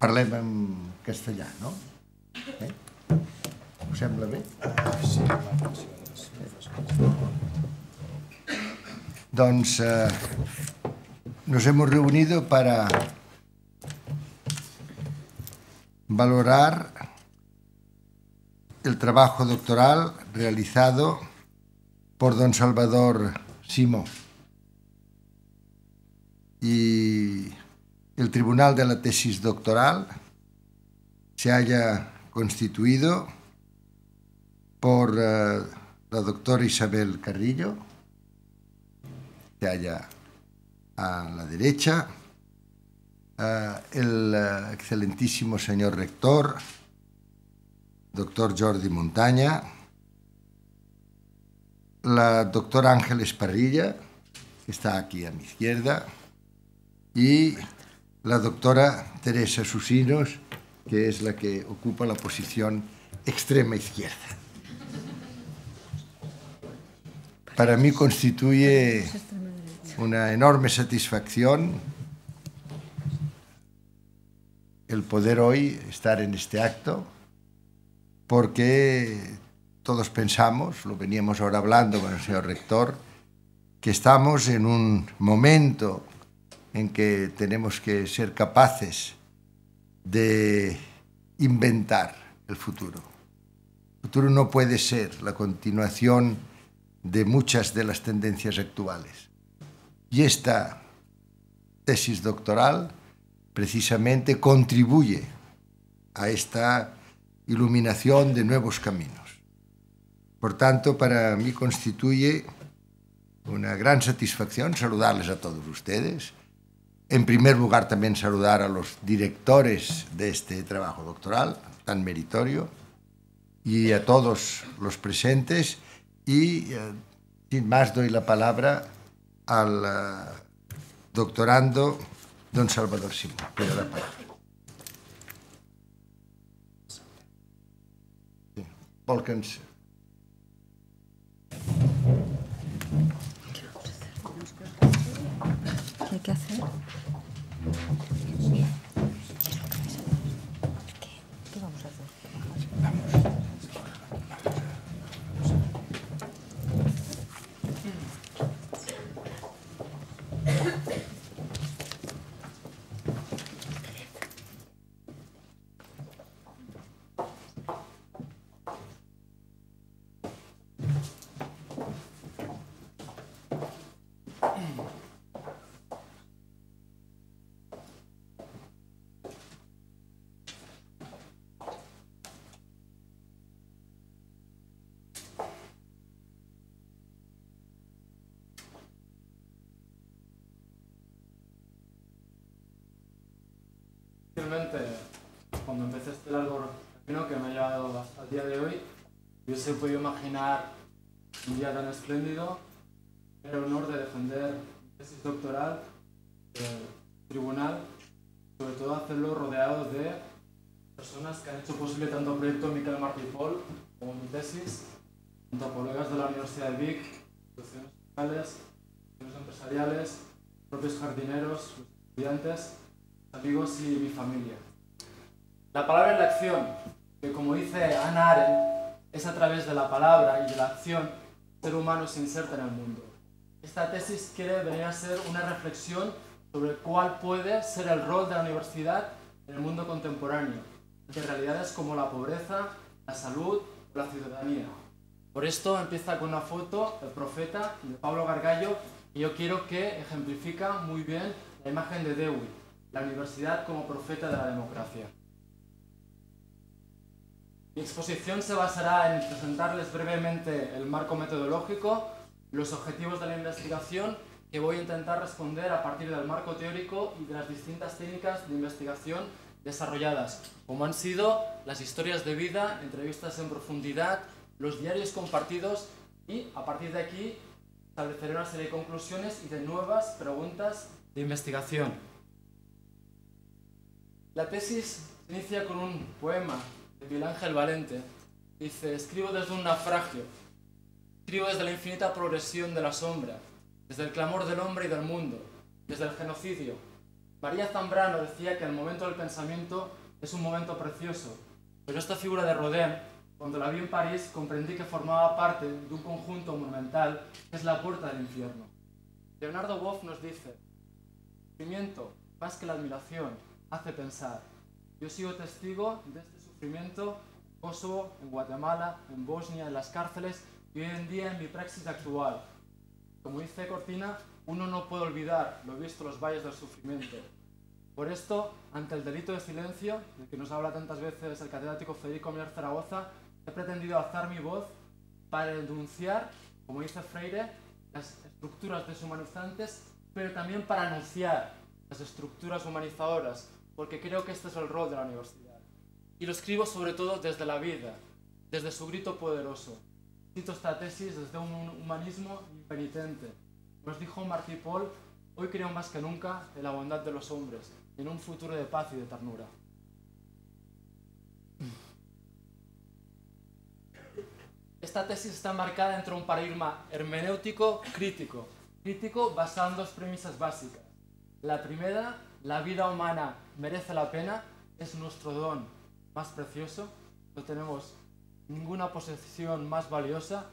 parlem en castellà, no? Us sembla bé? Sí, Doncs nos hemos reunido para valorar el trabajo doctoral realizado por don Salvador Simó. Y el tribunal de la tesis doctoral se haya constituido por la doctora Isabel Carrillo, que haya a la derecha, el excelentísimo señor rector, doctor Jordi Montaña, la doctora Ángeles Parrilla, que está aquí a mi izquierda, y la doctora Teresa Susinos, que es la que ocupa la posición extrema izquierda. Para mí constituye una enorme satisfacción el poder hoy estar en este acto, porque todos pensamos, lo veníamos ahora hablando con el señor rector, que estamos en un momento en que tenemos que ser capaces de inventar el futuro. El futuro no puede ser la continuación de muchas de las tendencias actuales. Y esta tesis doctoral precisamente contribuye a esta iluminación de nuevos caminos. Por tanto, para mí constituye una gran satisfacción saludarles a todos ustedes. En primer lugar, también saludar a los directores de este trabajo doctoral tan meritorio y a todos los presentes. Y, sin más, doy la palabra al doctorando don Salvador Simó. Pido la palabra. Volcans. ¿Qué hay que hacer? ¿Qué vamos a hacer? Cuando empecé este largo camino que me ha llevado hasta el día de hoy, hubiese podido imaginar un día tan espléndido, el honor de defender mi tesis doctoral del tribunal, sobre todo hacerlo rodeado de personas que han hecho posible tanto el proyecto Miquel Martí i Pol como mi tesis, junto a colegas de la Universidad de Vic, instituciones sociales, instituciones empresariales, propios jardineros, los estudiantes, amigos y mi familia. La palabra es la acción, que como dice Hannah Arendt, es a través de la palabra y de la acción que el ser humano se inserta en el mundo. Esta tesis quiere venir a ser una reflexión sobre cuál puede ser el rol de la universidad en el mundo contemporáneo, ante realidades como la pobreza, la salud o la ciudadanía. Por esto empieza con una foto del profeta de Pablo Gargallo, y yo quiero que ejemplifica muy bien la imagen de Dewey, la universidad como profeta de la democracia. Mi exposición se basará en presentarles brevemente el marco metodológico, los objetivos de la investigación, que voy a intentar responder a partir del marco teórico y de las distintas técnicas de investigación desarrolladas, como han sido las historias de vida, entrevistas en profundidad, los diarios compartidos, y a partir de aquí estableceré una serie de conclusiones y de nuevas preguntas de investigación. La tesis se inicia con un poema de Miguel Ángel Valente. Dice: escribo desde un naufragio, escribo desde la infinita progresión de la sombra, desde el clamor del hombre y del mundo, desde el genocidio, María Zambrano decía que el momento del pensamiento es un momento precioso, pero esta figura de Rodin, cuando la vi en París, comprendí que formaba parte de un conjunto monumental que es la puerta del infierno. Leonardo Boff nos dice: el sufrimiento, más que la admiración, hace pensar. Yo sigo testigo de este sufrimiento en Kosovo, en Guatemala, en Bosnia, en las cárceles y hoy en día en mi praxis actual. Como dice Cortina, uno no puede olvidar lo visto en los valles del sufrimiento. Por esto, ante el delito de silencio, del que nos habla tantas veces el catedrático Federico Miller Zaragoza, he pretendido alzar mi voz para denunciar, como dice Freire, las estructuras deshumanizantes, pero también para anunciar las estructuras humanizadoras, porque creo que este es el rol de la universidad. Y lo escribo sobre todo desde la vida, desde su grito poderoso. Cito esta tesis desde un humanismo impenitente. Nos dijo Martí Paul: hoy creo más que nunca en la bondad de los hombres, en un futuro de paz y de ternura. Esta tesis está marcada entre un paradigma hermenéutico crítico basado en dos premisas básicas. La primera, la vida humana merece la pena, es nuestro don más precioso, no tenemos ninguna posesión más valiosa,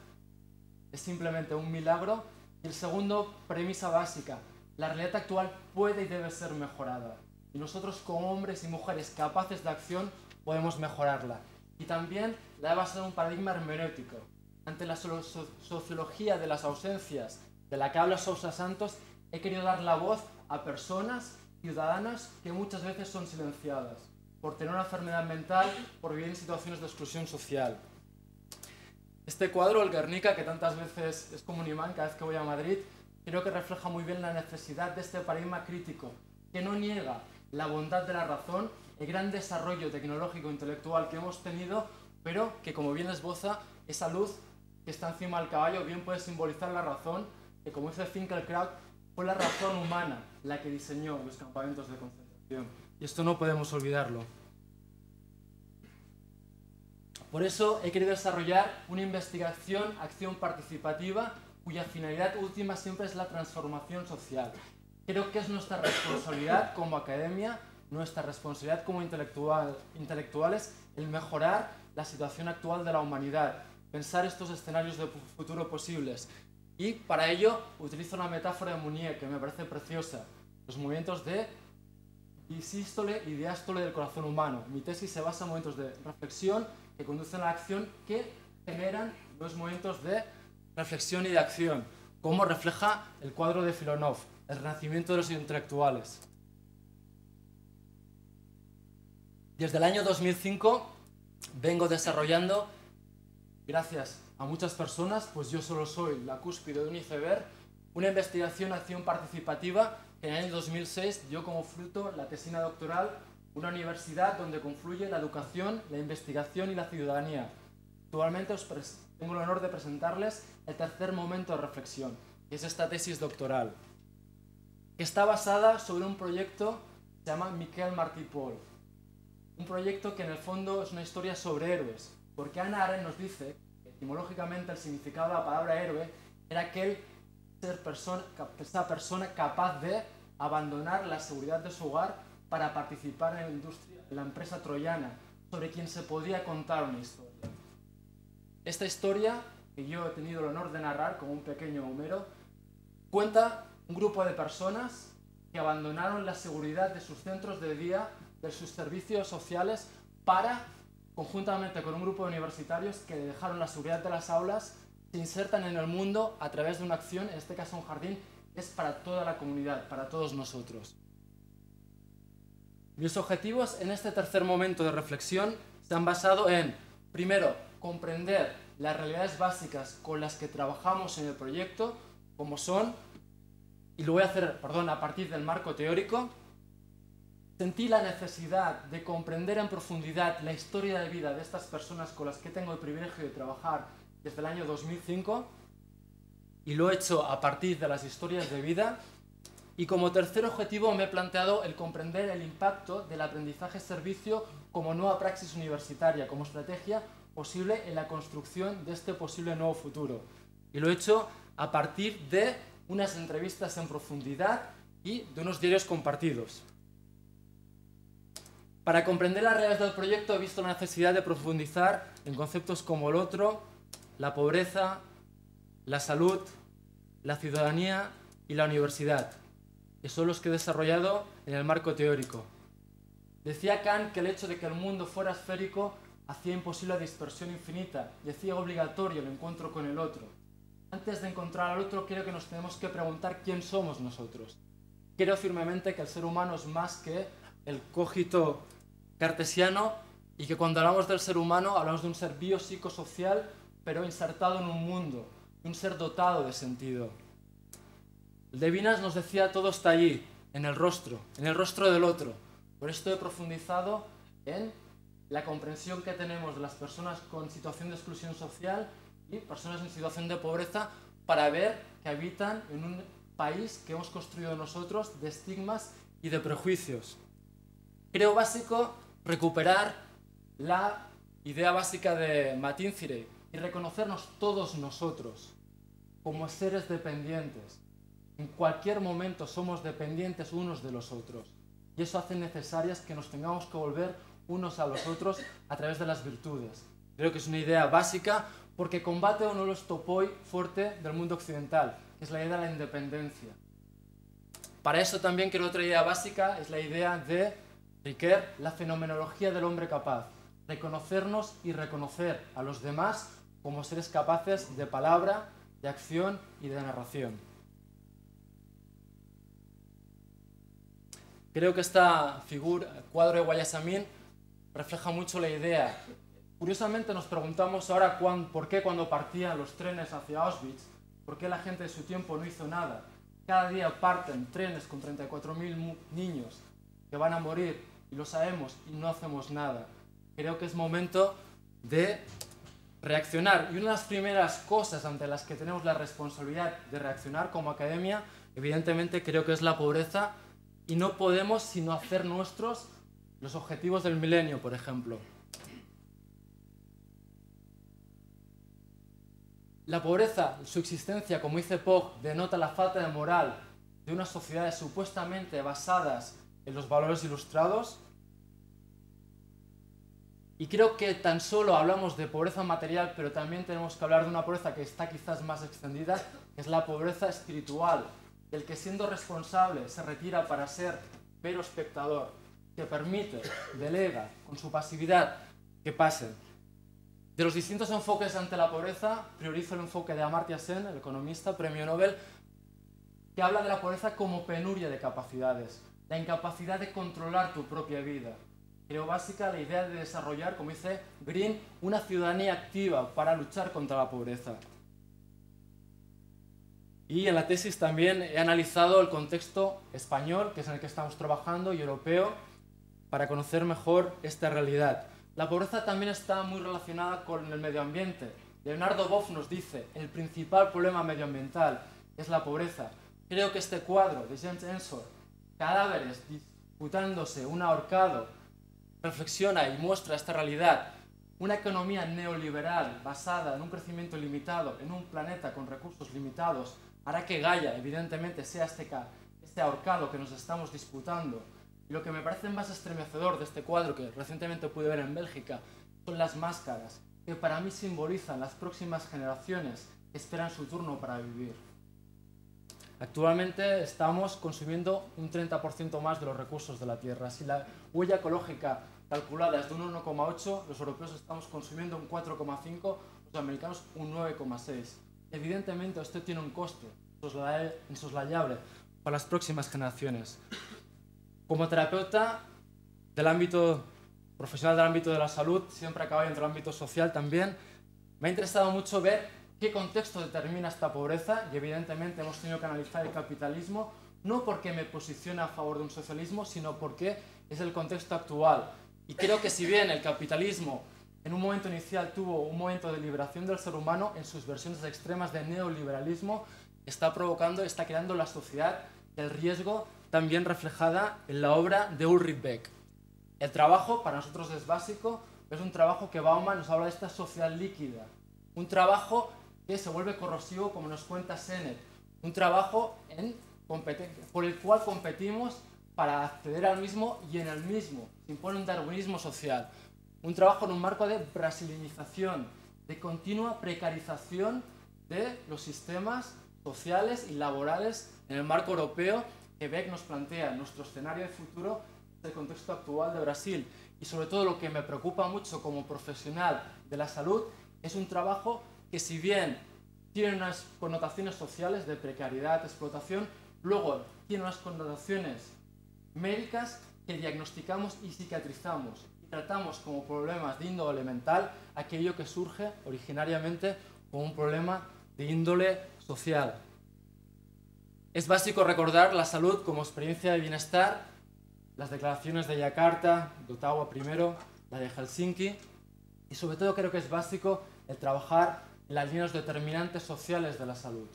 es simplemente un milagro. Y el segundo, premisa básica, la realidad actual puede y debe ser mejorada. Y nosotros como hombres y mujeres capaces de acción podemos mejorarla. Y también la he basado en un paradigma hermenéutico. Ante la sociología de las ausencias de la que habla Sousa Santos, he querido dar la voz a personas, ciudadanas, que muchas veces son silenciadas por tener una enfermedad mental, por vivir en situaciones de exclusión social. Este cuadro, el Guernica, que tantas veces es como un imán cada vez que voy a Madrid, creo que refleja muy bien la necesidad de este paradigma crítico, que no niega la bondad de la razón, el gran desarrollo tecnológico e intelectual que hemos tenido, pero que, como bien esboza, esa luz que está encima del caballo bien puede simbolizar la razón, que, como dice Finkelkraut, fue la razón humana la que diseñó los campamentos de concentración. Y esto no podemos olvidarlo. Por eso he querido desarrollar una investigación, acción participativa, cuya finalidad última siempre es la transformación social. Creo que es nuestra responsabilidad como academia, nuestra responsabilidad como intelectuales, el mejorar la situación actual de la humanidad, pensar estos escenarios de futuro posibles. Y para ello utilizo una metáfora de Mounier que me parece preciosa, los movimientos de disístole y diástole del corazón humano. Mi tesis se basa en momentos de reflexión que conducen a la acción, que generan los momentos de reflexión y de acción, como refleja el cuadro de Filonov, el renacimiento de los intelectuales. Desde el año 2005 vengo desarrollando, gracias a muchas personas, pues yo solo soy la cúspide de un iceberg, una investigación-acción participativa que en el año 2006 dio como fruto la tesina doctoral, una universidad donde confluye la educación, la investigación y la ciudadanía. Actualmente tengo el honor de presentarles el tercer momento de reflexión, que es esta tesis doctoral, que está basada sobre un proyecto que se llama Miquel Martí Pol. Un proyecto que en el fondo es una historia sobre héroes, porque Hannah Arendt nos dice que etimológicamente el significado de la palabra héroe era esa persona capaz de abandonar la seguridad de su hogar para participar en la empresa troyana, sobre quien se podía contar una historia. Esta historia, que yo he tenido el honor de narrar como un pequeño Homero, cuenta un grupo de personas que abandonaron la seguridad de sus centros de día, de sus servicios sociales, para, conjuntamente con un grupo de universitarios que dejaron la seguridad de las aulas, se insertan en el mundo a través de una acción, en este caso un jardín, que es para toda la comunidad, para todos nosotros. Mis objetivos en este tercer momento de reflexión se han basado en, primero, comprender las realidades básicas con las que trabajamos en el proyecto, como son, y lo voy a hacer, a partir del marco teórico. Sentí la necesidad de comprender en profundidad la historia de vida de estas personas con las que tengo el privilegio de trabajar desde el año 2005, y lo he hecho a partir de las historias de vida. Y como tercer objetivo me he planteado el comprender el impacto del aprendizaje-servicio como nueva praxis universitaria, como estrategia posible en la construcción de este posible nuevo futuro. Y lo he hecho a partir de unas entrevistas en profundidad y de unos diarios compartidos. Para comprender las realidades del proyecto he visto la necesidad de profundizar en conceptos como el otro, la pobreza, la salud, la ciudadanía y la universidad, que son los que he desarrollado en el marco teórico. Decía Kant que el hecho de que el mundo fuera esférico hacía imposible la dispersión infinita y hacía obligatorio el encuentro con el otro. Antes de encontrar al otro, creo que nos tenemos que preguntar quién somos nosotros. Creo firmemente que el ser humano es más que el cogito cartesiano y que cuando hablamos del ser humano hablamos de un ser biopsicosocial pero insertado en un mundo, un ser dotado de sentido. Levinas nos decía todo está allí, en el rostro del otro. Por esto he profundizado en la comprensión que tenemos de las personas con situación de exclusión social y personas en situación de pobreza para ver que habitan en un país que hemos construido nosotros de estigmas y de prejuicios. Creo básico recuperar la idea básica de McIntyre y reconocernos todos nosotros como seres dependientes. En cualquier momento somos dependientes unos de los otros y eso hace necesarias que nos tengamos que volver unos a los otros a través de las virtudes. Creo que es una idea básica porque combate uno de los topoi fuerte del mundo occidental, que es la idea de la independencia. Para eso también creo otra idea básica es la idea de Ricoeur, la fenomenología del hombre capaz, reconocernos y reconocer a los demás como seres capaces de palabra, de acción y de narración. Creo que esta cuadro de Guayasamín refleja mucho la idea. Curiosamente nos preguntamos ahora por qué cuando partían los trenes hacia Auschwitz, por qué la gente de su tiempo no hizo nada. Cada día parten trenes con 34.000 niños que van a morir y lo sabemos y no hacemos nada. Creo que es momento de reaccionar y una de las primeras cosas ante las que tenemos la responsabilidad de reaccionar como academia, evidentemente creo que es la pobreza y no podemos sino hacer nuestros los objetivos del milenio, por ejemplo. La pobreza, su existencia, como dice Pogge, denota la falta de moral de unas sociedades supuestamente basadas en los valores ilustrados. Y creo que tan solo hablamos de pobreza material, pero también tenemos que hablar de una pobreza que está quizás más extendida, que es la pobreza espiritual, el que siendo responsable se retira para ser mero espectador, que permite, delega, con su pasividad, que pasen. De los distintos enfoques ante la pobreza, priorizo el enfoque de Amartya Sen, el economista, premio Nobel, que habla de la pobreza como penuria de capacidades, la incapacidad de controlar tu propia vida. Creo básica la idea de desarrollar, como dice Green, una ciudadanía activa para luchar contra la pobreza. Y en la tesis también he analizado el contexto español, que es en el que estamos trabajando, y europeo, para conocer mejor esta realidad. La pobreza también está muy relacionada con el medio ambiente. Leonardo Boff nos dice, el principal problema medioambiental es la pobreza. Creo que este cuadro de James Ensor, cadáveres disputándose un ahorcado, reflexiona y muestra esta realidad. Una economía neoliberal basada en un crecimiento limitado, en un planeta con recursos limitados, hará que Gaia, evidentemente, sea este ahorcado que nos estamos disputando. Y lo que me parece más estremecedor de este cuadro, que recientemente pude ver en Bélgica, son las máscaras, que para mí simbolizan las próximas generaciones que esperan su turno para vivir. Actualmente estamos consumiendo un 30% más de los recursos de la Tierra. Si la huella ecológica calculada es de un 1,8, los europeos estamos consumiendo un 4,5, los americanos un 9,6. Evidentemente esto tiene un coste insoslayable para las próximas generaciones. Como terapeuta profesional del ámbito de la salud, siempre acabo entre el ámbito social también, me ha interesado mucho ver qué contexto determina esta pobreza y evidentemente hemos tenido que analizar el capitalismo, no porque me posicione a favor de un socialismo, sino porque es el contexto actual. Y creo que si bien el capitalismo en un momento inicial tuvo un momento de liberación del ser humano, en sus versiones extremas de neoliberalismo está creando la sociedad del riesgo, también reflejada en la obra de Ulrich Beck. El trabajo para nosotros es básico, es un trabajo que Bauman nos habla de esta sociedad líquida, un trabajo que se vuelve corrosivo, como nos cuenta Sennett, un trabajo por el cual competimos para acceder al mismo y en el mismo. Se impone un darwinismo social. Un trabajo en un marco de brasilinización, de continua precarización de los sistemas sociales y laborales en el marco europeo que Beck nos plantea, nuestro escenario de futuro, en el contexto actual de Brasil. Y sobre todo lo que me preocupa mucho como profesional de la salud es un trabajo que, si bien tiene unas connotaciones sociales de precariedad, explotación, luego tiene unas connotaciones médicas que diagnosticamos y cicatrizamos y tratamos como problemas de índole mental aquello que surge originariamente como un problema de índole social. Es básico recordar la salud como experiencia de bienestar, las declaraciones de Yakarta, de Ottawa primero, la de Helsinki, y sobre todo creo que es básico el trabajar en las líneas determinantes sociales de la salud.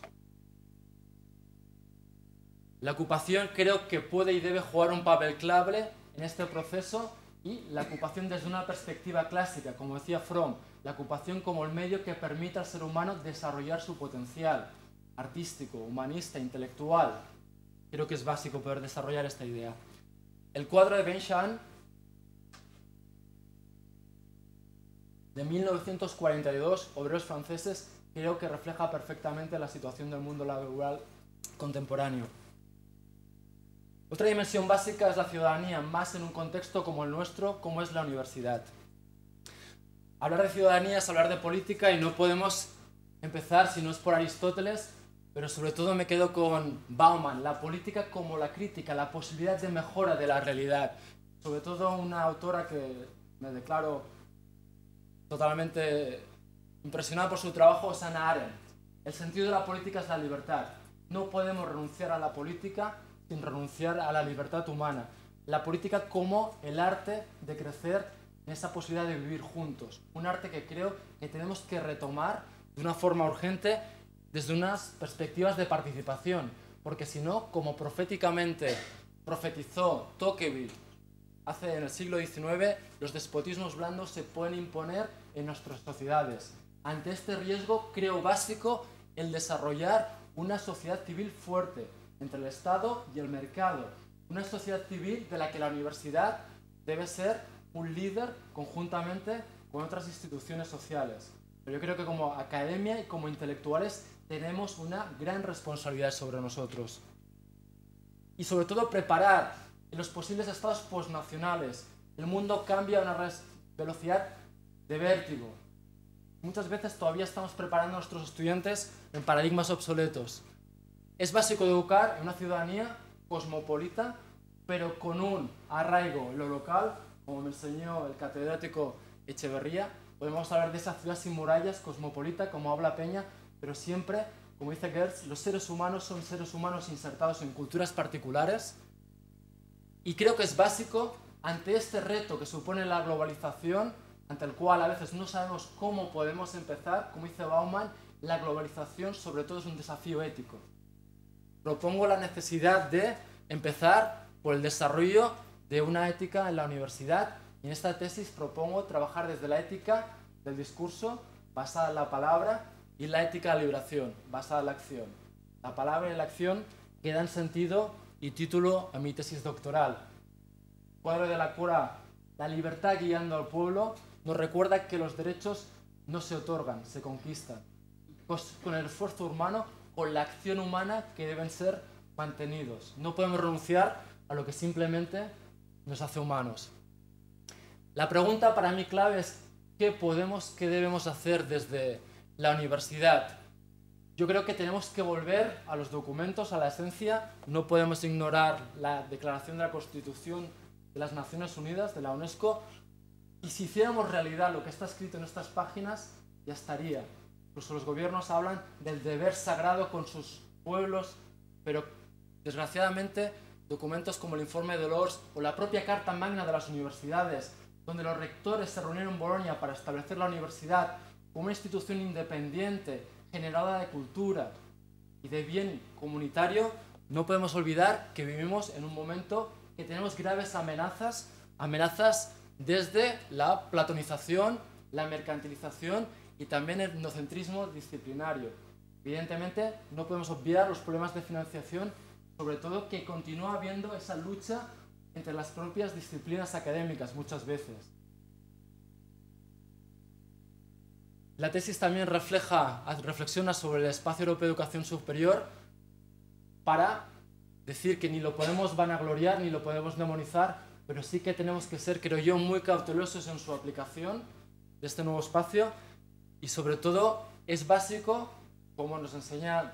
La ocupación creo que puede y debe jugar un papel clave en este proceso, y la ocupación desde una perspectiva clásica, como decía Fromm, la ocupación como el medio que permite al ser humano desarrollar su potencial artístico, humanista, intelectual. Creo que es básico poder desarrollar esta idea. El cuadro de Ben Shahn de 1942, Obreros franceses, creo que refleja perfectamente la situación del mundo laboral contemporáneo. Otra dimensión básica es la ciudadanía, más en un contexto como el nuestro, como es la universidad. Hablar de ciudadanía es hablar de política y no podemos empezar si no es por Aristóteles, pero sobre todo me quedo con Bauman, la política como la crítica, la posibilidad de mejora de la realidad. Sobre todo una autora que me declaro totalmente impresionada por su trabajo, es Hannah Arendt. El sentido de la política es la libertad. No podemos renunciar a la política sin renunciar a la libertad humana. La política como el arte de crecer en esa posibilidad de vivir juntos. Un arte que creo que tenemos que retomar de una forma urgente desde unas perspectivas de participación, porque si no, como proféticamente profetizó Tocqueville hace en el siglo XIX, los despotismos blandos se pueden imponer en nuestras sociedades. Ante este riesgo, creo básico el desarrollar una sociedad civil fuerte entre el Estado y el mercado. Una sociedad civil de la que la universidad debe ser un líder conjuntamente con otras instituciones sociales. Pero yo creo que como academia y como intelectuales tenemos una gran responsabilidad sobre nosotros. Y sobre todo preparar en los posibles estados postnacionales. El mundo cambia a una velocidad de vértigo. Muchas veces todavía estamos preparando a nuestros estudiantes en paradigmas obsoletos. Es básico educar en una ciudadanía cosmopolita, pero con un arraigo en lo local, como me enseñó el catedrático Echeverría. Podemos hablar de esa ciudad sin murallas, cosmopolita, como habla Peña, pero siempre, como dice Gertz, los seres humanos son seres humanos insertados en culturas particulares. Y creo que es básico, ante este reto que supone la globalización, ante el cual a veces no sabemos cómo podemos empezar, como dice Bauman, la globalización sobre todo es un desafío ético. Propongo la necesidad de empezar por el desarrollo de una ética en la universidad, y en esta tesis propongo trabajar desde la ética del discurso basada en la palabra y la ética de la liberación basada en la acción. La palabra y la acción que dan sentido y título a mi tesis doctoral. Cuadro de la cura, la libertad guiando al pueblo, nos recuerda que los derechos no se otorgan, se conquistan. Con el esfuerzo humano, con la acción humana que deben ser mantenidos. No podemos renunciar a lo que simplemente nos hace humanos. La pregunta para mí clave es ¿qué debemos hacer desde la universidad? Yo creo que tenemos que volver a los documentos, a la esencia. No podemos ignorar la Declaración de la Constitución de las Naciones Unidas, de la UNESCO. Y si hiciéramos realidad lo que está escrito en estas páginas, ya estaría. Incluso los gobiernos hablan del deber sagrado con sus pueblos, pero desgraciadamente documentos como el informe de Delors o la propia Carta Magna de las universidades, donde los rectores se reunieron en Bolonia para establecer la universidad como una institución independiente, generadora de cultura y de bien comunitario, no podemos olvidar que vivimos en un momento que tenemos graves amenazas desde la platonización, la mercantilización y también el etnocentrismo disciplinario. Evidentemente, no podemos obviar los problemas de financiación, sobre todo que continúa habiendo esa lucha entre las propias disciplinas académicas muchas veces. La tesis también reflexiona sobre el espacio europeo de educación superior para decir que ni lo podemos vanagloriar ni lo podemos demonizar, pero sí que tenemos que ser, creo yo, muy cautelosos en su aplicación de este nuevo espacio y sobre todo es básico, como nos enseña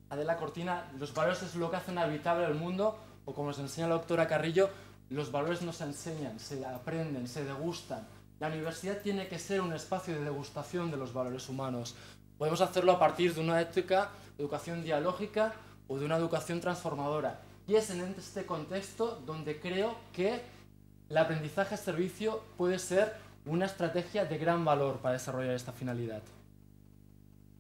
Adela Cortina, los valores es lo que hacen habitable el mundo, o como nos enseña la doctora Carrillo, los valores no se enseñan, se aprenden, se degustan. La universidad tiene que ser un espacio de degustación de los valores humanos. Podemos hacerlo a partir de una ética, educación dialógica o de una educación transformadora. Y es en este contexto donde creo que el aprendizaje-servicio puede ser una estrategia de gran valor para desarrollar esta finalidad.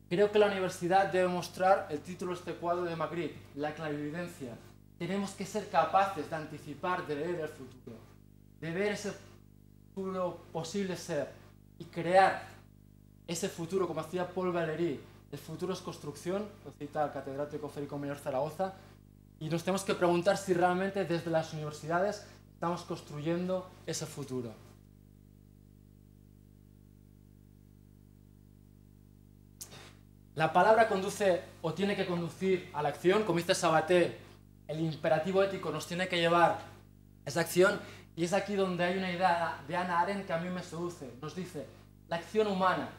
Creo que la universidad debe mostrar el título de este cuadro de Magritte, la clarividencia. Tenemos que ser capaces de anticipar, de leer el futuro, de ver ese futuro posible ser y crear ese futuro, como hacía Paul Valéry. El futuro es construcción, lo cita el catedrático Federico Mayor Zaragoza, y nos tenemos que preguntar si realmente desde las universidades estamos construyendo ese futuro. La palabra conduce o tiene que conducir a la acción, como dice Sabaté, el imperativo ético nos tiene que llevar a esa acción, y es aquí donde hay una idea de Hannah Arendt que a mí me seduce. Nos dice, la acción humana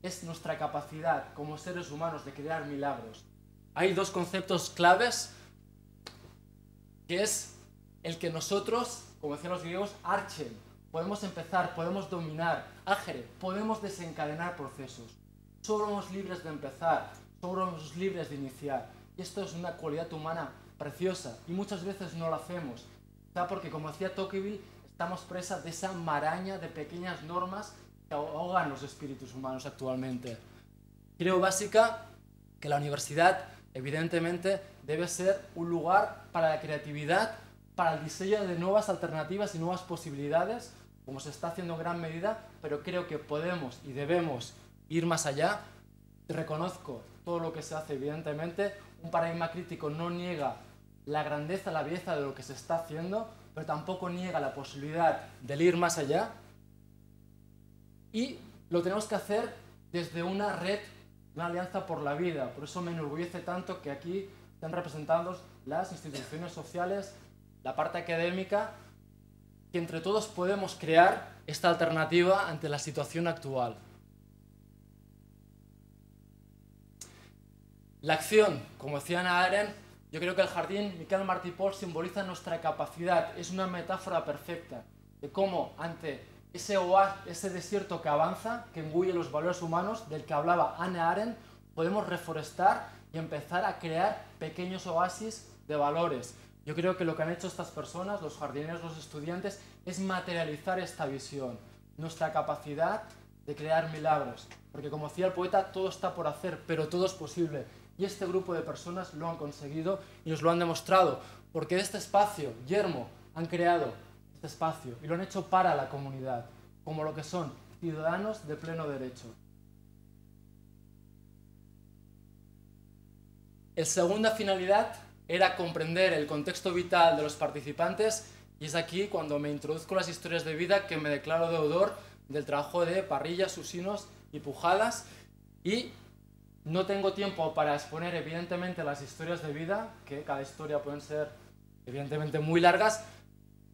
es nuestra capacidad como seres humanos de crear milagros. Hay dos conceptos claves, que es el que nosotros, como decían los griegos, archen, podemos empezar, podemos dominar, agere, podemos desencadenar procesos. Somos libres de empezar, somos libres de iniciar. Y esto es una cualidad humana preciosa y muchas veces no lo hacemos. ¿Sabes? Porque, como decía Tocqueville, estamos presas de esa maraña de pequeñas normas que ahogan los espíritus humanos actualmente. Creo básica que la universidad, evidentemente, debe ser un lugar para la creatividad, para el diseño de nuevas alternativas y nuevas posibilidades, como se está haciendo en gran medida, pero creo que podemos y debemos ir más allá. Reconozco todo lo que se hace, evidentemente. Un paradigma crítico no niega la grandeza, la belleza de lo que se está haciendo, pero tampoco niega la posibilidad de ir más allá. Y lo tenemos que hacer desde una red, una alianza por la vida. Por eso me enorgullece tanto que aquí estén representados las instituciones sociales, la parte académica, que entre todos podemos crear esta alternativa ante la situación actual. La acción, como decía Hannah Arendt, yo creo que el jardín Miquel Martí Pol simboliza nuestra capacidad, es una metáfora perfecta de cómo ante ese desierto que avanza, que engulle los valores humanos, del que hablaba Hannah Arendt, podemos reforestar y empezar a crear pequeños oasis de valores. Yo creo que lo que han hecho estas personas, los jardineros, los estudiantes, es materializar esta visión, nuestra capacidad de crear milagros. Porque, como decía el poeta, todo está por hacer, pero todo es posible. Y este grupo de personas lo han conseguido y nos lo han demostrado, porque de este espacio, Yermo, han creado este espacio y lo han hecho para la comunidad, como lo que son ciudadanos de pleno derecho. La segunda finalidad era comprender el contexto vital de los participantes, y es aquí cuando me introduzco las historias de vida que me declaro deudor del trabajo de Parrillas, Susinos y Pujadas, y no tengo tiempo para exponer evidentemente las historias de vida, que cada historia pueden ser evidentemente muy largas.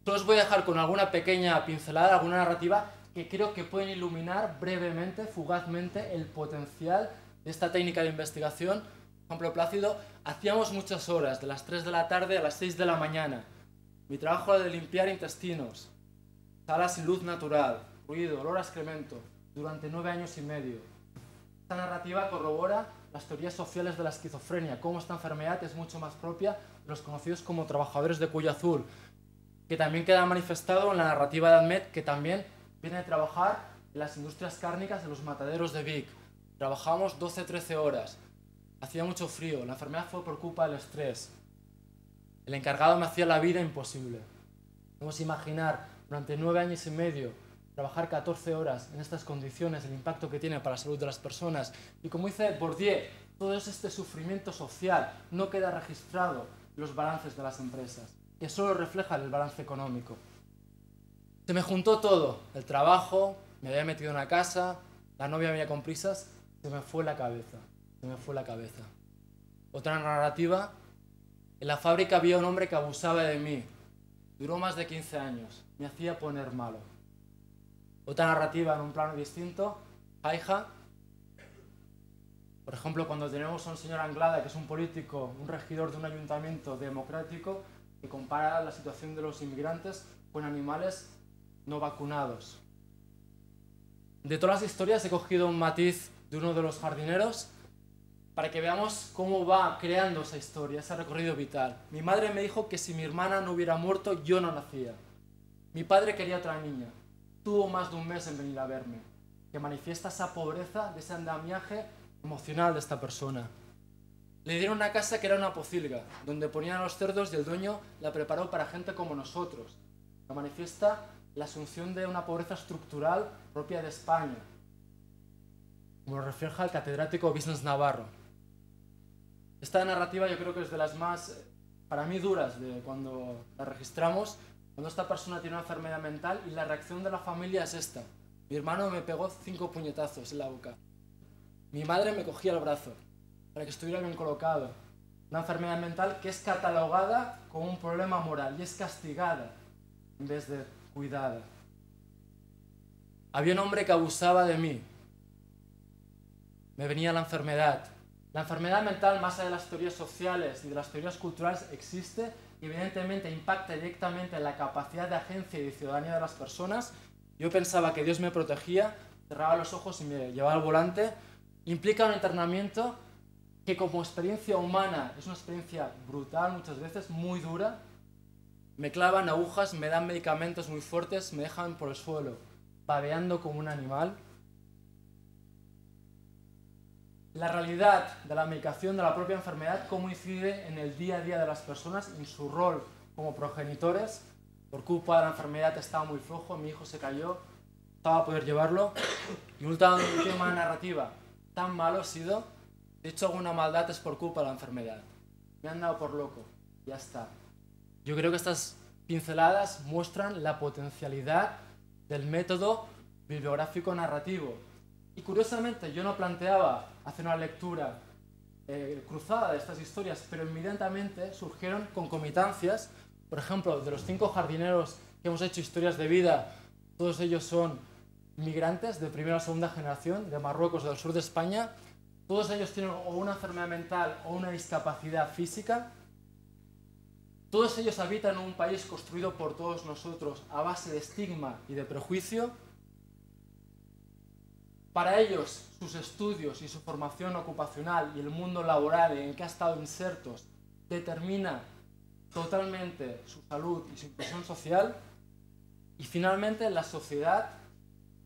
Solo os voy a dejar con alguna pequeña pincelada, alguna narrativa que creo que pueden iluminar brevemente, fugazmente, el potencial de esta técnica de investigación. Por ejemplo, Plácido, hacíamos muchas horas, de las 3 de la tarde a las 6 de la mañana. Mi trabajo era de limpiar intestinos, sala sin luz natural, ruido, olor a excremento, durante 9 años y medio. Esta narrativa corrobora las teorías sociales de la esquizofrenia, cómo esta enfermedad es mucho más propia de los conocidos como trabajadores de cuello azul, que también queda manifestado en la narrativa de Admet, que también viene de trabajar en las industrias cárnicas de los mataderos de Vic. Trabajamos 12-13 horas, hacía mucho frío, la enfermedad fue por culpa del estrés. El encargado me hacía la vida imposible. Podemos imaginar, durante 9 años y medio, trabajar 14 horas en estas condiciones, el impacto que tiene para la salud de las personas. Y como dice Bourdieu, todo este sufrimiento social no queda registrado en los balances de las empresas. que solo reflejan el balance económico. Se me juntó todo, el trabajo, me había metido en una casa, la novia venía con prisas, se me fue la cabeza. Otra narrativa, en la fábrica había un hombre que abusaba de mí, duró más de 15 años, me hacía poner malo. Otra narrativa en un plano distinto, Haija. Por ejemplo, cuando tenemos a un señor Anglada, que es un político, un regidor de un ayuntamiento democrático, que compara la situación de los inmigrantes con animales no vacunados. De todas las historias he cogido un matiz de uno de los jardineros para que veamos cómo va creando esa historia, ese recorrido vital. Mi madre me dijo que si mi hermana no hubiera muerto, yo no nacía. Mi padre quería otra niña. Tuvo más de un mes en venir a verme, que manifiesta esa pobreza de ese andamiaje emocional de esta persona. Le dieron una casa que era una pocilga, donde ponían a los cerdos y el dueño la preparó para gente como nosotros. Que manifiesta la asunción de una pobreza estructural propia de España, como lo refleja el catedrático Vicens Navarro. Esta narrativa yo creo que es de las más, para mí, duras de cuando la registramos, cuando esta persona tiene una enfermedad mental y la reacción de la familia es esta. Mi hermano me pegó 5 puñetazos en la boca. Mi madre me cogía el brazo para que estuviera bien colocado. Una enfermedad mental que es catalogada como un problema moral y es castigada en vez de cuidada. Había un hombre que abusaba de mí. Me venía la enfermedad. La enfermedad mental, más allá de las teorías sociales y de las teorías culturales, existe y evidentemente impacta directamente en la capacidad de agencia y de ciudadanía de las personas. Yo pensaba que Dios me protegía, cerraba los ojos y me llevaba al volante. Implica un internamiento que como experiencia humana es una experiencia brutal, muchas veces muy dura. Me clavan agujas, me dan medicamentos muy fuertes, me dejan por el suelo, babeando como un animal. La realidad de la medicación de la propia enfermedad, cómo incide en el día a día de las personas, en su rol como progenitores. Por culpa de la enfermedad estaba muy flojo, mi hijo se cayó, estaba a poder llevarlo. Y última narrativa, tan malo he sido, he hecho alguna maldad es por culpa de la enfermedad. Me han dado por loco, ya está. Yo creo que estas pinceladas muestran la potencialidad del método bibliográfico narrativo. Y curiosamente yo no planteaba hacer una lectura cruzada de estas historias, pero inmediatamente surgieron concomitancias. Por ejemplo, de los 5 jardineros que hemos hecho historias de vida, todos ellos son migrantes de primera o segunda generación, de Marruecos o del sur de España. Todos ellos tienen o una enfermedad mental o una discapacidad física. Todos ellos habitan en un país construido por todos nosotros a base de estigma y de prejuicio. Para ellos, sus estudios y su formación ocupacional y el mundo laboral en el que han estado insertos determina totalmente su salud y su inclusión social. Y finalmente, la sociedad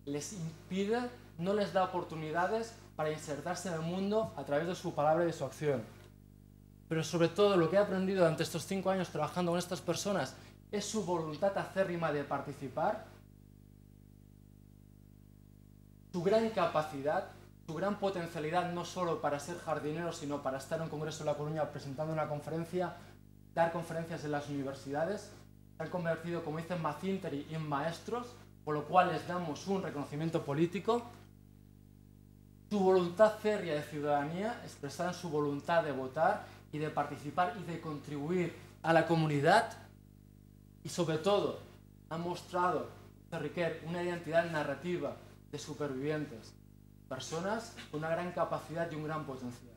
les impide, no les da oportunidades para insertarse en el mundo a través de su palabra y de su acción. Pero sobre todo lo que he aprendido durante estos 5 años trabajando con estas personas es su voluntad acérrima de participar, su gran capacidad, su gran potencialidad no solo para ser jardinero, sino para estar en un congreso de La Coruña presentando una conferencia, dar conferencias en las universidades. Se han convertido, como dicen Macinteri, en maestros, por lo cual les damos un reconocimiento político. Su voluntad férrea de ciudadanía, expresada en su voluntad de votar y de participar y de contribuir a la comunidad. Y sobre todo, han mostrado, Riquet, una identidad narrativa de supervivientes, personas con una gran capacidad y un gran potencial.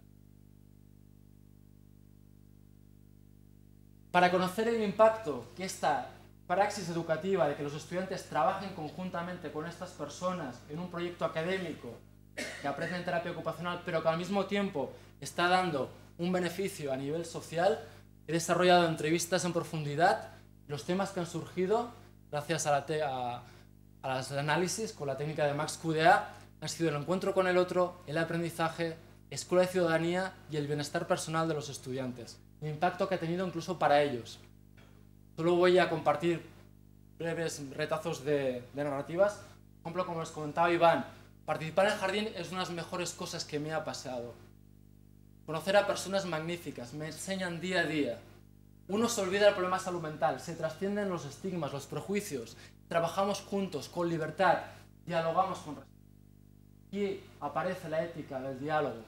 Para conocer el impacto que esta praxis educativa de que los estudiantes trabajen conjuntamente con estas personas en un proyecto académico que aprenden terapia ocupacional, pero que al mismo tiempo está dando un beneficio a nivel social, he desarrollado entrevistas en profundidad. Los temas que han surgido, gracias a los análisis con la técnica de Max QDA, han sido el encuentro con el otro, el aprendizaje, escuela de ciudadanía y el bienestar personal de los estudiantes. El impacto que ha tenido incluso para ellos. Solo voy a compartir breves retazos de narrativas. Por ejemplo, como les comentaba Iván, participar en el jardín es una de las mejores cosas que me ha pasado. Conocer a personas magníficas, me enseñan día a día. Uno se olvida del problema de salud mental, se trascienden los estigmas, los prejuicios, trabajamos juntos, con libertad, dialogamos con respeto. Aquí aparece la ética del diálogo.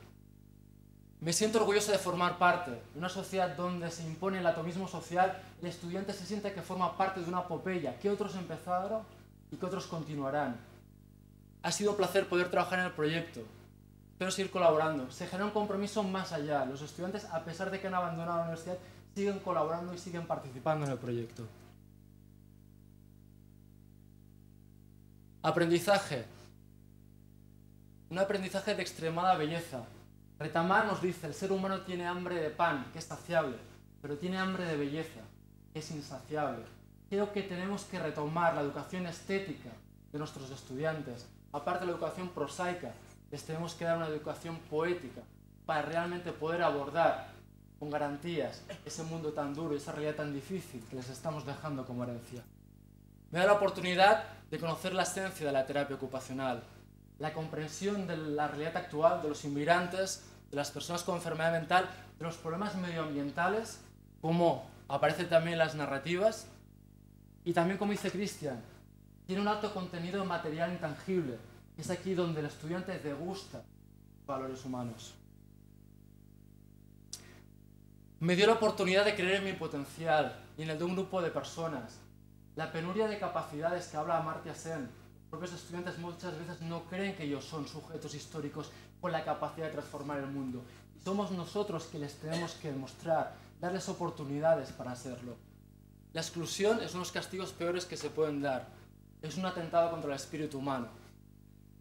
Me siento orgulloso de formar parte de una sociedad donde se impone el atomismo social. El estudiante se siente que forma parte de una epopeya que otros empezaron y que otros continuarán. Ha sido un placer poder trabajar en el proyecto. Espero seguir colaborando. Se genera un compromiso más allá. Los estudiantes, a pesar de que han abandonado la universidad, siguen colaborando y siguen participando en el proyecto. Aprendizaje. Un aprendizaje de extremada belleza. Retamar nos dice, el ser humano tiene hambre de pan, que es saciable, pero tiene hambre de belleza, que es insaciable. Creo que tenemos que retomar la educación estética de nuestros estudiantes. Aparte de la educación prosaica, les tenemos que dar una educación poética para realmente poder abordar con garantías ese mundo tan duro y esa realidad tan difícil que les estamos dejando como herencia. Me da la oportunidad de conocer la esencia de la terapia ocupacional, la comprensión de la realidad actual de los inmigrantes, de las personas con enfermedad mental, de los problemas medioambientales, como aparece también en las narrativas, y también, como dice Cristian, tiene un alto contenido material intangible. Es aquí donde el estudiante degusta valores humanos. Me dio la oportunidad de creer en mi potencial y en el de un grupo de personas. La penuria de capacidades que habla Amartya Sen, los propios estudiantes muchas veces no creen que ellos son sujetos históricos con la capacidad de transformar el mundo. Y somos nosotros que les tenemos que demostrar, darles oportunidades para hacerlo. La exclusión es uno de los castigos peores que se pueden dar. Es un atentado contra el espíritu humano.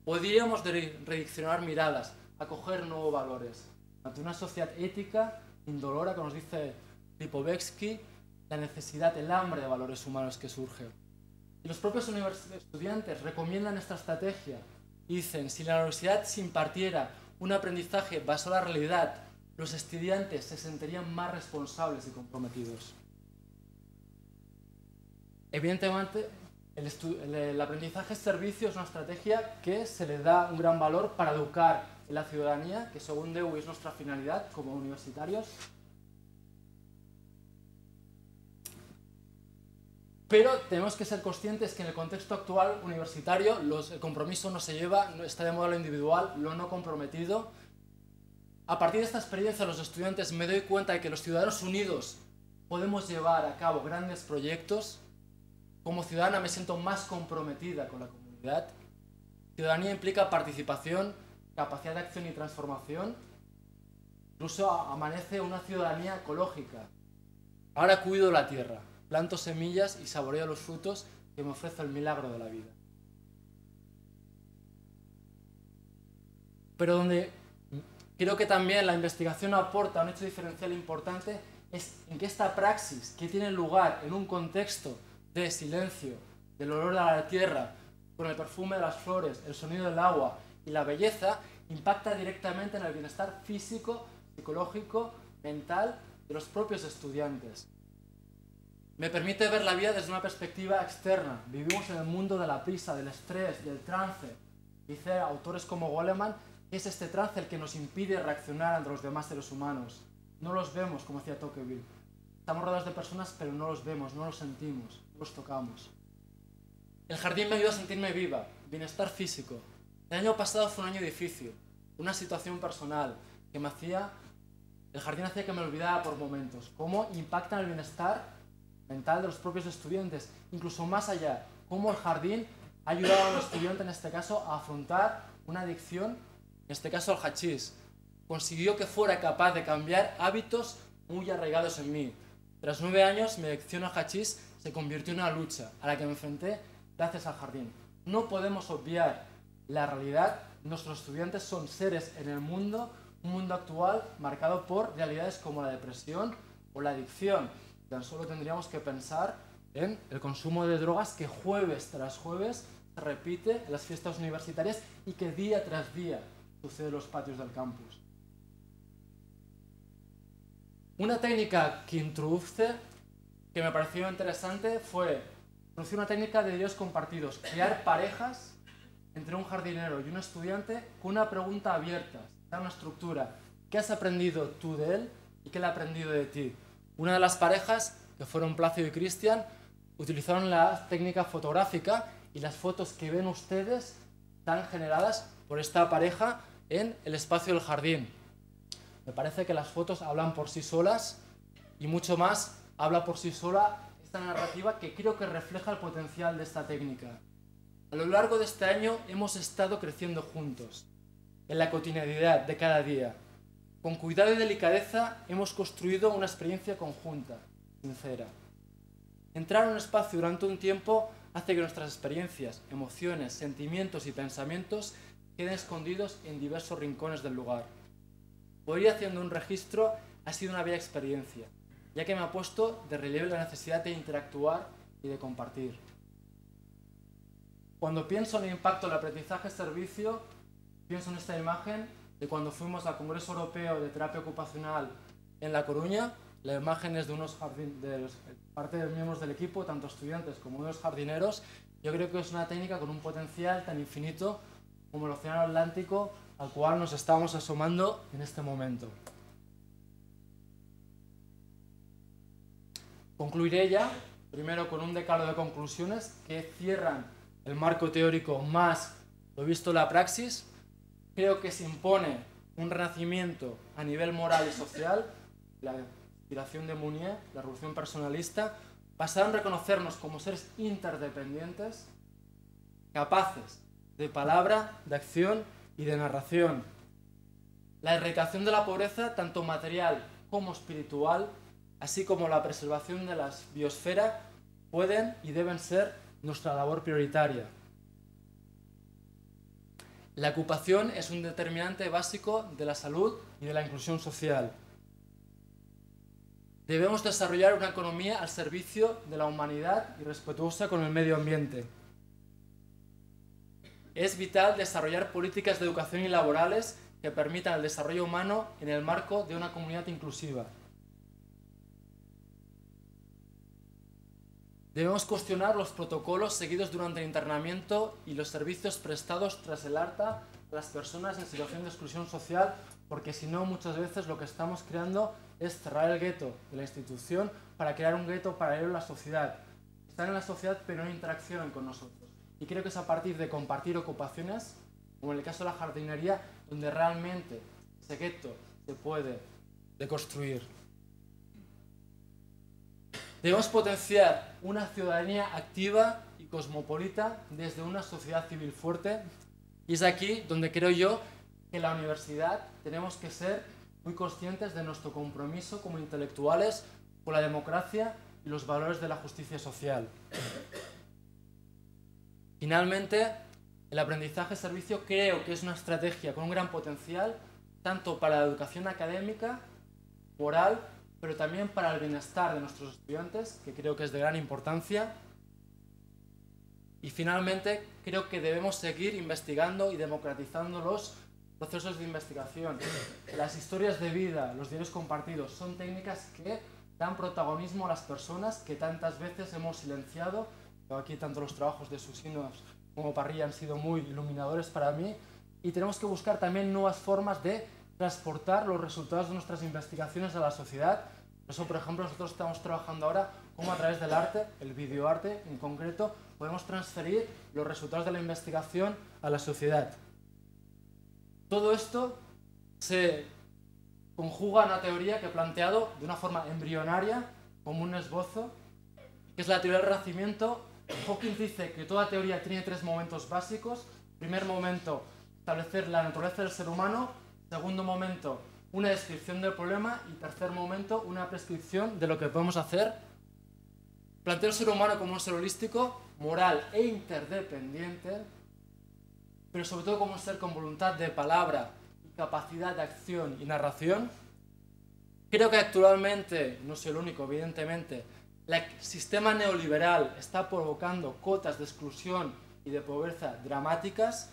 Podríamos rediccionar miradas, acoger nuevos valores. Ante una sociedad ética, indolora, como nos dice Lipovetsky, la necesidad, el hambre de valores humanos que surge. Y los propios estudiantes recomiendan esta estrategia. Dicen, si la universidad se impartiera un aprendizaje basado en la realidad, los estudiantes se sentirían más responsables y comprometidos. Evidentemente, el aprendizaje servicio es una estrategia que se le da un gran valor para educar en la ciudadanía, que según Dewey es nuestra finalidad como universitarios. Pero tenemos que ser conscientes que en el contexto actual universitario el compromiso no se lleva, está de moda lo individual, lo no comprometido. A partir de esta experiencia los estudiantes me doy cuenta de que los ciudadanos unidos podemos llevar a cabo grandes proyectos. Como ciudadana me siento más comprometida con la comunidad. Ciudadanía implica participación, capacidad de acción y transformación. Incluso amanece una ciudadanía ecológica. Ahora cuido la tierra, planto semillas y saboreo los frutos que me ofrece el milagro de la vida. Pero donde creo que también la investigación aporta un hecho diferencial importante es en que esta praxis que tiene lugar en un contexto de silencio, del olor a la tierra, con el perfume de las flores, el sonido del agua y la belleza, impacta directamente en el bienestar físico, psicológico, mental de los propios estudiantes. Me permite ver la vida desde una perspectiva externa. Vivimos en el mundo de la prisa, del estrés, del trance. Dice autores como Goleman que es este trance el que nos impide reaccionar ante los demás seres humanos. No los vemos, como decía Tocqueville. Estamos rodeados de personas, pero no los vemos, no los sentimos, no los tocamos. El jardín me ayuda a sentirme viva, bienestar físico. El año pasado fue un año difícil, una situación personal que me hacía... El jardín hacía que me olvidara por momentos. Cómo impacta en el bienestar mental de los propios estudiantes, incluso más allá. Cómo el jardín ha ayudado a un estudiante, en este caso, a afrontar una adicción, en este caso al hachís. Consiguió que fuera capaz de cambiar hábitos muy arraigados en mí. Tras 9 años, mi adicción al hachís se convirtió en una lucha a la que me enfrenté gracias al jardín. No podemos obviar la realidad. Nuestros estudiantes son seres en el mundo, un mundo actual marcado por realidades como la depresión o la adicción. Tan solo tendríamos que pensar en el consumo de drogas que jueves tras jueves se repite en las fiestas universitarias y que día tras día sucede en los patios del campus. Una técnica que introduce, que me pareció interesante, fue introducir una técnica de diálogos compartidos, crear parejas entre un jardinero y un estudiante con una pregunta abierta, dar una estructura. ¿Qué has aprendido tú de él y qué él ha aprendido de ti? Una de las parejas, que fueron Plácido y Cristian, utilizaron la técnica fotográfica y las fotos que ven ustedes están generadas por esta pareja en el espacio del jardín. Me parece que las fotos hablan por sí solas y mucho más habla por sí sola esta narrativa que creo que refleja el potencial de esta técnica. A lo largo de este año hemos estado creciendo juntos, en la cotidianidad de cada día. Con cuidado y delicadeza hemos construido una experiencia conjunta, sincera. Entrar en un espacio durante un tiempo hace que nuestras experiencias, emociones, sentimientos y pensamientos queden escondidos en diversos rincones del lugar. Poder ir haciendo un registro ha sido una bella experiencia, ya que me ha puesto de relieve la necesidad de interactuar y de compartir. Cuando pienso en el impacto del aprendizaje-servicio, pienso en esta imagen de cuando fuimos al Congreso Europeo de Terapia Ocupacional en La Coruña. La imagen es de parte de miembros del equipo, tanto estudiantes como unos jardineros. Yo creo que es una técnica con un potencial tan infinito como el Océano Atlántico al cual nos estamos asomando en este momento. Concluiré ya, primero con un decálogo de conclusiones que cierran el marco teórico más lo visto en la praxis. Creo que se impone un renacimiento a nivel moral y social, la inspiración de Mounier, la revolución personalista, basada en reconocernos como seres interdependientes, capaces de palabra, de acción y de narración. La erradicación de la pobreza, tanto material como espiritual, así como la preservación de la biosfera, pueden y deben ser nuestra labor prioritaria. La ocupación es un determinante básico de la salud y de la inclusión social. Debemos desarrollar una economía al servicio de la humanidad y respetuosa con el medio ambiente. Es vital desarrollar políticas de educación y laborales que permitan el desarrollo humano en el marco de una comunidad inclusiva. Debemos cuestionar los protocolos seguidos durante el internamiento y los servicios prestados tras el alta a las personas en situación de exclusión social, porque si no, muchas veces lo que estamos creando es cerrar el gueto de la institución para crear un gueto paralelo en la sociedad. Están en la sociedad pero no interaccionan con nosotros. Y creo que es a partir de compartir ocupaciones, como en el caso de la jardinería, donde realmente ese gueto se puede deconstruir. Debemos potenciar una ciudadanía activa y cosmopolita desde una sociedad civil fuerte, y es aquí donde creo yo que en la universidad tenemos que ser muy conscientes de nuestro compromiso como intelectuales con la democracia y los valores de la justicia social. Finalmente, el aprendizaje-servicio creo que es una estrategia con un gran potencial, tanto para la educación académica, moral, pero también para el bienestar de nuestros estudiantes, que creo que es de gran importancia. Y finalmente, creo que debemos seguir investigando y democratizando los procesos de investigación. Las historias de vida, los diarios compartidos, son técnicas que dan protagonismo a las personas que tantas veces hemos silenciado. Aquí tanto los trabajos de Susinos como Parrilla han sido muy iluminadores para mí, y tenemos que buscar también nuevas formas de transportar los resultados de nuestras investigaciones a la sociedad. Por eso, por ejemplo, nosotros estamos trabajando ahora cómo a través del arte, el videoarte en concreto, podemos transferir los resultados de la investigación a la sociedad. Todo esto se conjuga en una teoría que he planteado de una forma embrionaria, como un esbozo, que es la teoría del Renacimiento. Hawking dice que toda teoría tiene tres momentos básicos. Primer momento, establecer la naturaleza del ser humano. Segundo momento, una descripción del problema. Y tercer momento, una prescripción de lo que podemos hacer. Plantea el ser humano como un ser holístico, moral e interdependiente, pero sobre todo como un ser con voluntad de palabra y capacidad de acción y narración. Creo que actualmente, no soy el único, evidentemente, el sistema neoliberal está provocando cotas de exclusión y de pobreza dramáticas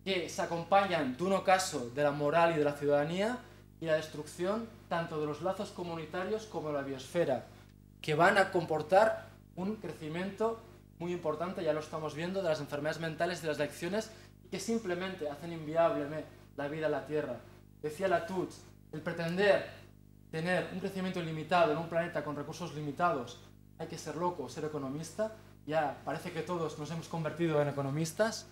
que se acompañan de un ocaso de la moral y de la ciudadanía y la destrucción tanto de los lazos comunitarios como de la biosfera, que van a comportar un crecimiento muy importante, ya lo estamos viendo, de las enfermedades mentales y de las adicciones, que simplemente hacen inviable la vida en la Tierra. Decía Latouche, el pretender tener un crecimiento ilimitado en un planeta con recursos limitados, hay que ser loco, ser economista. Ya parece que todos nos hemos convertido en economistas.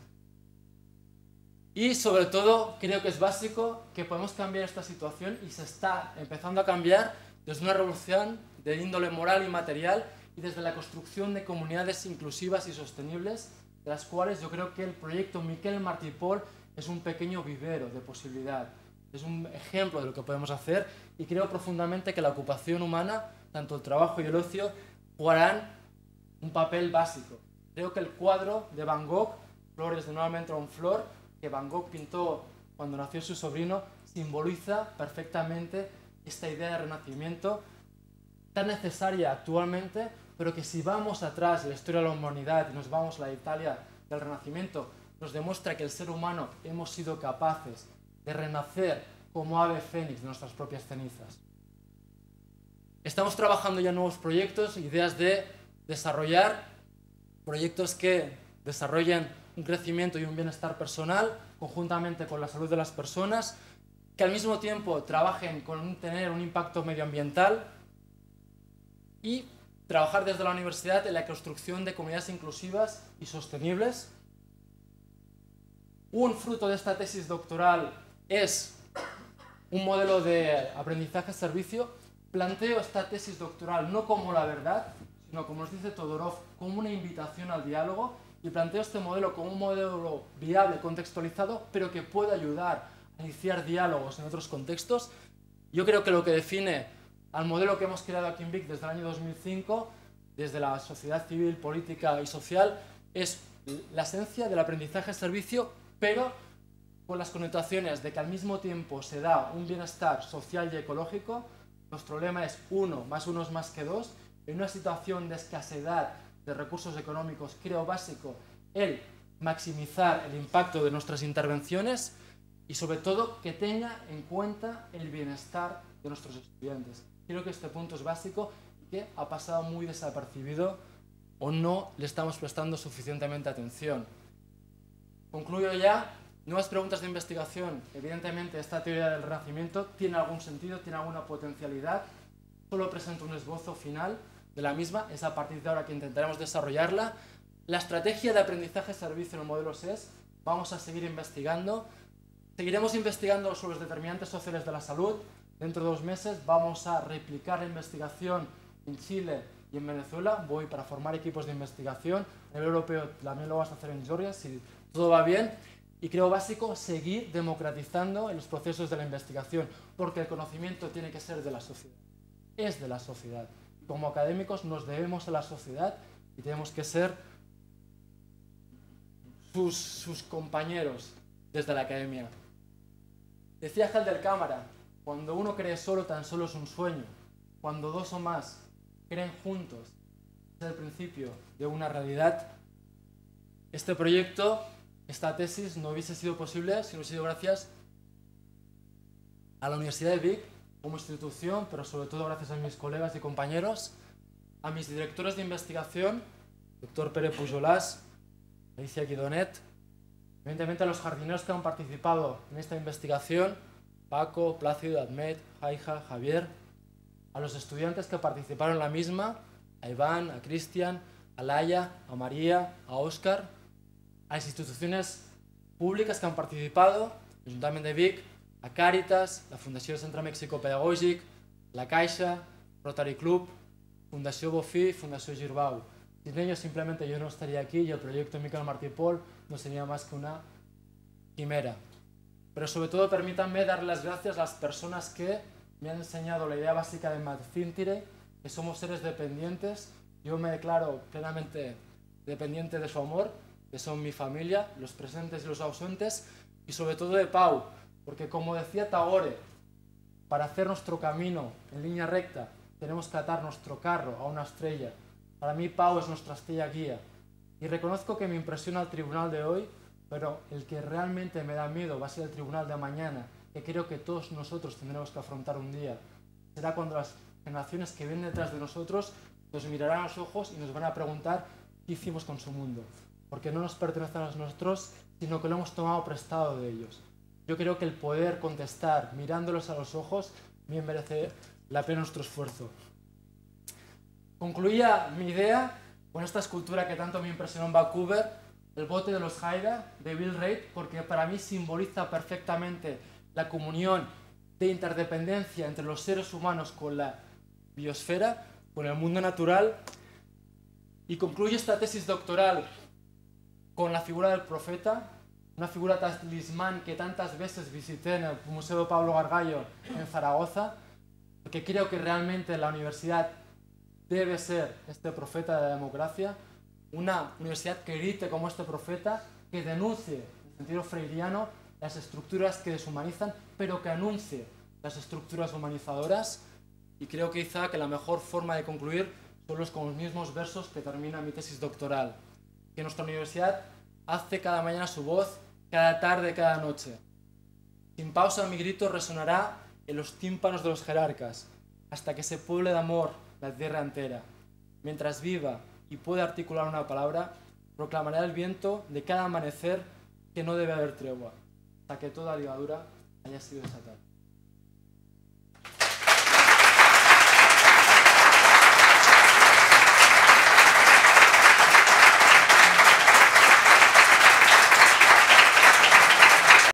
Y sobre todo, creo que es básico que podemos cambiar esta situación y se está empezando a cambiar desde una revolución de índole moral y material y desde la construcción de comunidades inclusivas y sostenibles, de las cuales yo creo que el proyecto Miquel Martí i Pol es un pequeño vivero de posibilidad. Es un ejemplo de lo que podemos hacer y creo profundamente que la ocupación humana, tanto el trabajo y el ocio, jugarán un papel básico. Creo que el cuadro de Van Gogh, Flores de nuevamente a un flor, que Van Gogh pintó cuando nació su sobrino, simboliza perfectamente esta idea de renacimiento tan necesaria actualmente, pero que si vamos atrás en la historia de la humanidad y nos vamos a la Italia del Renacimiento, nos demuestra que el ser humano hemos sido capaces de renacer como ave fénix de nuestras propias cenizas. Estamos trabajando ya en nuevos proyectos, ideas de desarrollar proyectos que desarrollen un crecimiento y un bienestar personal conjuntamente con la salud de las personas, que al mismo tiempo trabajen con tener un impacto medioambiental y trabajar desde la universidad en la construcción de comunidades inclusivas y sostenibles. Un fruto de esta tesis doctoral es un modelo de aprendizaje-servicio. Planteo esta tesis doctoral no como la verdad, sino, como nos dice Todorov, como una invitación al diálogo, y planteo este modelo como un modelo viable, contextualizado, pero que puede ayudar a iniciar diálogos en otros contextos. Yo creo que lo que define al modelo que hemos creado aquí en Vic desde el año 2005, desde la sociedad civil, política y social, es la esencia del aprendizaje-servicio, pero con las connotaciones de que al mismo tiempo se da un bienestar social y ecológico. Nuestro lema es 1 más 1 es más que 2. En una situación de escasez de recursos económicos, creo básico el maximizar el impacto de nuestras intervenciones y sobre todo que tenga en cuenta el bienestar de nuestros estudiantes. Creo que este punto es básico y que ha pasado muy desapercibido o no le estamos prestando suficientemente atención. Concluyo ya. Nuevas preguntas de investigación. Evidentemente esta teoría del Renacimiento tiene algún sentido, tiene alguna potencialidad. Solo presento un esbozo final de la misma. Es a partir de ahora que intentaremos desarrollarla. La estrategia de aprendizaje-servicio en el modelo SES, vamos a seguir investigando. Seguiremos investigando sobre los determinantes sociales de la salud. Dentro de 2 meses vamos a replicar la investigación en Chile y en Venezuela. Voy para formar equipos de investigación. A nivel europeo también lo vamos a hacer en Georgia, si todo va bien. Y creo básico seguir democratizando en los procesos de la investigación, porque el conocimiento tiene que ser de la sociedad. Es de la sociedad. Como académicos nos debemos a la sociedad y tenemos que ser sus compañeros desde la academia. Decía Helder Cámara, cuando uno cree solo, tan solo es un sueño. Cuando 2 o más creen juntos, es el principio de una realidad. Este proyecto, esta tesis, no hubiese sido posible si no hubiese sido gracias a la Universidad de Vic como institución, pero sobre todo gracias a mis colegas y compañeros, a mis directores de investigación, doctor Pere Pujolàs, Alicia Guidonet, evidentemente a los jardineros que han participado en esta investigación, Paco, Plácido, Admet, Jaija, Javier, a los estudiantes que participaron en la misma, a Iván, a Cristian, a Laia, a María, a Óscar, a las instituciones públicas que han participado, l'Ajuntament de Vic, a Càritas, la Fundació Centre Mèxico-Pedagògic, la Caixa, Rotary Club, Fundació Bofill, Fundació Girbau. Sin ellos simplemente yo no estaría aquí y el proyecto Miquel Martí i Pol no sería más que una quimera. Pero sobre todo permítanme dar las gracias a las personas que me han enseñado la idea básica de Macintire, que somos seres dependientes. Yo me declaro plenamente dependiente de su amor, que son mi familia, los presentes y los ausentes, y sobre todo de Pau, porque como decía Tagore, para hacer nuestro camino en línea recta tenemos que atar nuestro carro a una estrella. Para mí Pau es nuestra estrella guía. Y reconozco que me impresiona el tribunal de hoy, pero el que realmente me da miedo va a ser el tribunal de mañana, que creo que todos nosotros tendremos que afrontar un día. Será cuando las generaciones que vienen detrás de nosotros nos mirarán a los ojos y nos van a preguntar qué hicimos con su mundo. Porque no nos pertenecen a nosotros, sino que lo hemos tomado prestado de ellos. Yo creo que el poder contestar mirándolos a los ojos me merece la pena nuestro esfuerzo. Concluía mi idea con esta escultura que tanto me impresionó en Vancouver, el bote de los Haida, de Bill Reid, porque para mí simboliza perfectamente la comunión de interdependencia entre los seres humanos con la biosfera, con el mundo natural, y concluye esta tesis doctoral con la figura del profeta, una figura talismán que tantas veces visité en el Museo Pablo Gargallo en Zaragoza, porque creo que realmente la universidad debe ser este profeta de la democracia, una universidad que grite como este profeta, que denuncie, en sentido freiriano, las estructuras que deshumanizan, pero que anuncie las estructuras humanizadoras. Y creo quizá que la mejor forma de concluir son con los mismos versos que termina mi tesis doctoral. Que nuestra universidad hace cada mañana su voz, cada tarde, cada noche. Sin pausa mi grito resonará en los tímpanos de los jerarcas, hasta que se pueble de amor la tierra entera. Mientras viva y pueda articular una palabra, proclamaré al viento de cada amanecer que no debe haber tregua, hasta que toda ligadura haya sido desatada.